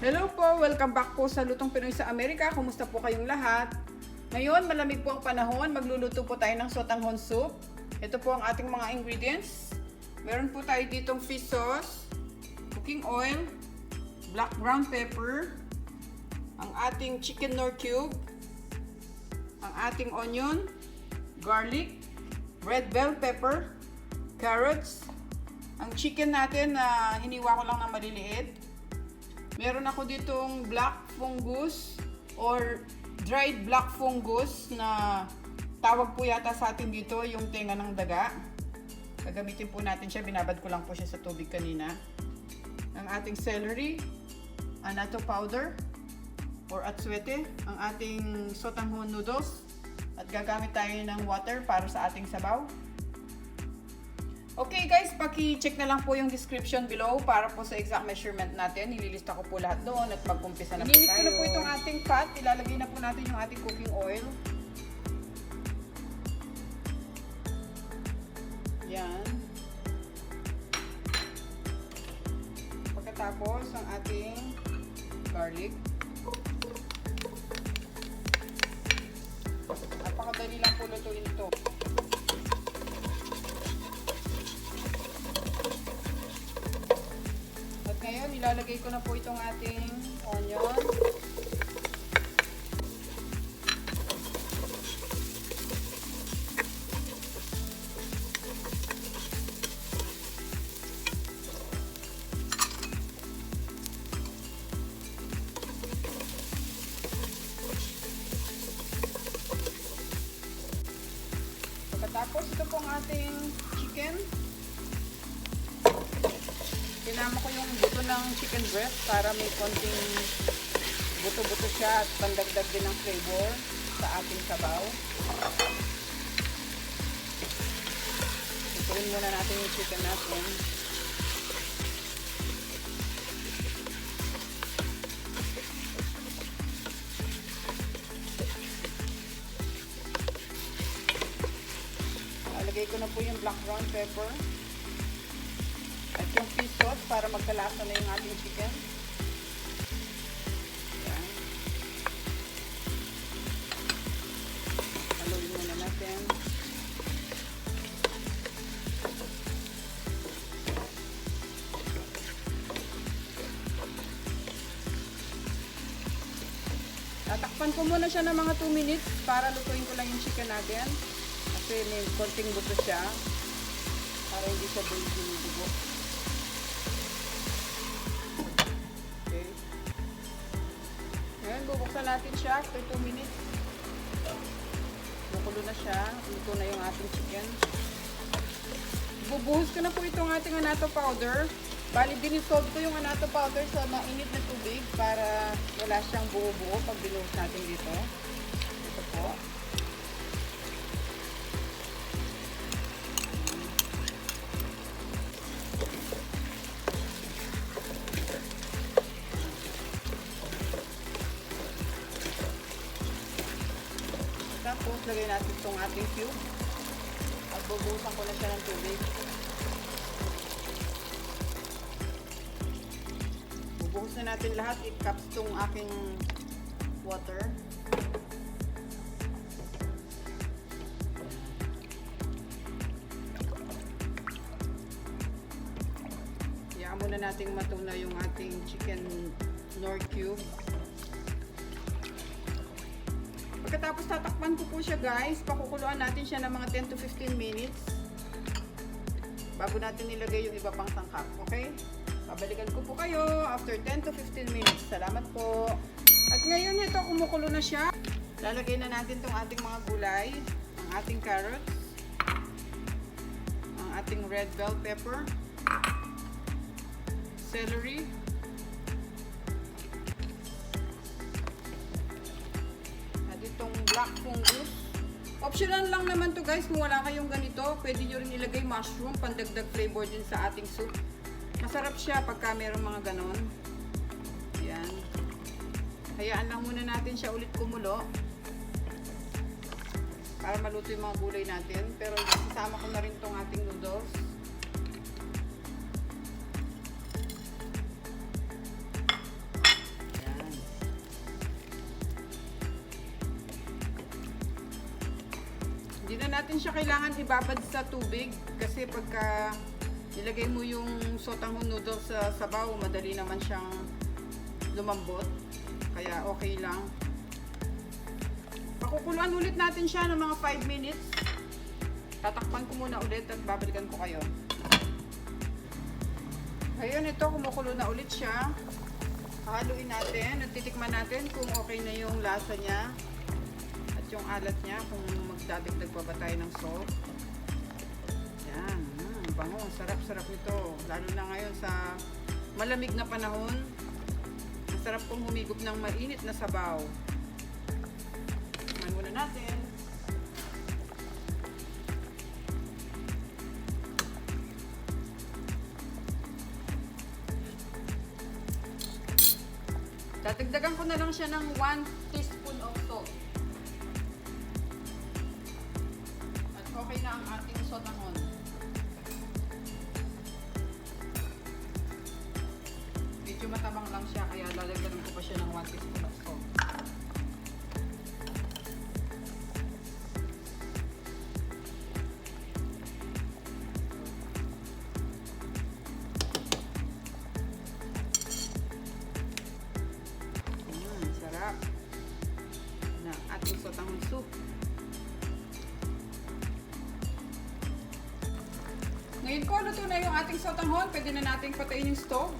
Hello po! Welcome back po sa Lutong Pinoy sa Amerika. Kumusta po kayong lahat? Ngayon, malamig po ang panahon. Magluluto po tayo ng Sotanghon soup. Ito po ang ating mga ingredients. Meron po tayo ditong fish sauce, cooking oil, black ground pepper, ang ating chicken Knorr cube, ang ating onion, garlic, red bell pepper, carrots, ang chicken natin na hiniwa ko lang na maliliit. Meron ako ditong black fungus or dried black fungus na tawag po yata sa atin dito yung tenga ng daga. Gagamitin po natin siya, binabad ko lang po siya sa tubig kanina. Ang ating celery, Anato powder or atsuete, ang ating Sotanghon noodles, at gagamit tayo ng water para sa ating sabaw. Okay guys, paki-check na lang po yung description below para po sa exact measurement natin. Nililista ko po lahat doon at mag-umpisa na po tayo. Ininit ko na po itong ating pot. Ilalagay na po natin yung ating cooking oil. Yan. Pagkatapos ang ating garlic. Napakadali lang po lutuin ito. Ngayon, ilalagay ko na po itong ating onion. Pagkatapos, ito po ang ating chicken. Sinama ko yung buto ng chicken breast para may konting buto-buto siya at pandagdag din ng flavor sa ating sabaw. Ituin muna natin yung chicken natin. Lalagay ko na po yung black ground pepper at yung fish sauce para magkalasa na yung ating chicken. Ayan. Haluin muna natin. Tatakpan ko muna siya ng mga 2 minutes para lutuin ko lang yung chicken natin. Kasi may konting buto siya para hindi siya binubugo. Bubuksan natin siya after 2 minutes. Bukulo na siya. Luto na yung ating chicken. Bubuhos ko na po itong ating Anato powder. Bali, dinisolve ko yung Anato powder sa mainit na tubig para wala siyang buo-buo pag binuhos natin dito. Ito po. Tapos, lagay natin itong ating cube at bubuhusan ko na siya ng tubig. Bubuhusan natin lahat. 8 cups itong aking water. Hayaan muna natin matuna yung ating chicken Knorr cube. Pagkatapos tatakpan ko po siya guys, pakukuluan natin siya ng mga 10 to 15 minutes bago natin nilagay yung iba pang sangkap, okay? Babalikan ko po kayo after 10 to 15 minutes. Salamat po. At ngayon ito, kumukulo na siya. Lalagay na natin itong ating mga gulay, ang ating carrots, ang ating red bell pepper, celery, itong black fungus. Optional lang naman to guys, kung wala kayong ganito, pwede nyo rin ilagay mushroom, pandagdag flavor din sa ating soup. Masarap siya pagka mayroong mga ganon. Ayan. Hayaan lang muna natin siya ulit kumulo para maluto yung mga gulay natin. Pero isasama ko na rin tong ating noodles. natin siya kailangan ibabad sa tubig kasi pagka ilagay mo yung sotanghon noodles sa sabaw, madali naman siyang lumambot. Kaya okay lang. Pakukuluan ulit natin siya ng mga 5 minutes. Tatakpan ko muna ulit at babalikan ko kayo. Ngayon ito, kumukulo na ulit siya. Haluin natin at titikman natin kung okay na yung lasa niya at yung alat niya, kung magdadagdag pa ba tayo ng salt. Yan, bango, sarap-sarap nito. Lalo na ngayon sa malamig na panahon. Masarap pong humigop ng mainit na sabaw. Tikman muna natin. Dadagdagan ko na lang siya ng 1 teaspoon of salt. At okay na ang ating sotanghon. Medyo matabang lang siya, kaya lalagyan ko pa siya ng 1 teaspoon of salt. Sarap na ating sotanghon soup. Ngayon ko, luto na yung ating sotanghon. Pwede na natin patayin yung stove.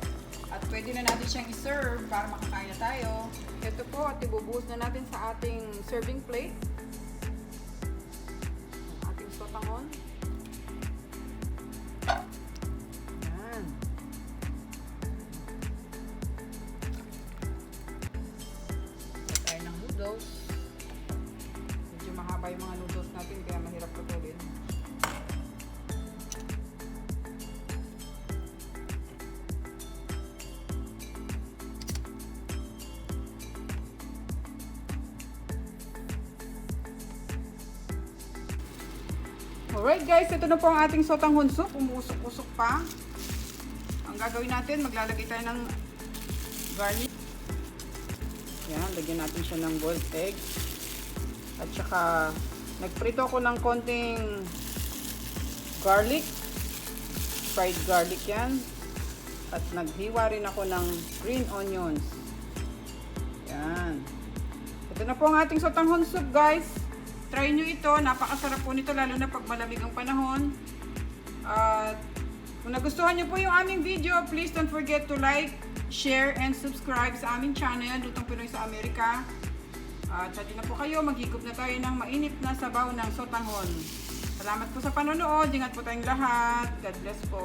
At pwede na natin siyang i-serve para makakain na tayo. Ito po, at ibubuhos na natin sa ating serving plate. Ang ating sotanghon. Yan. Tayo ng noodles. Medyo mahaba yung mga noodles natin, kaya mahirap putulin. Alright guys, ito na po ang ating sotanghon soup. Umusok-usok pa. Ang gagawin natin, maglalagay tayo ng garnish. Yan, lagyan natin siya ng boiled egg. At saka, nagprito ako ng konting garlic. Fried garlic yan. At naghiwa rin ako ng green onions. Yan. Ito na po ang ating sotanghon soup guys. Try nyo ito, napakasarap po nito lalo na pag malamig ang panahon. At kung nagustuhan nyo po yung aming video, please don't forget to like, share, and subscribe sa aming channel, Lutong Pinoy sa Amerika. At ready na po kayo, maghigop na tayo ng mainit na sabaw ng sotanghon. Salamat po sa panonood, ingat po tayong lahat. God bless po.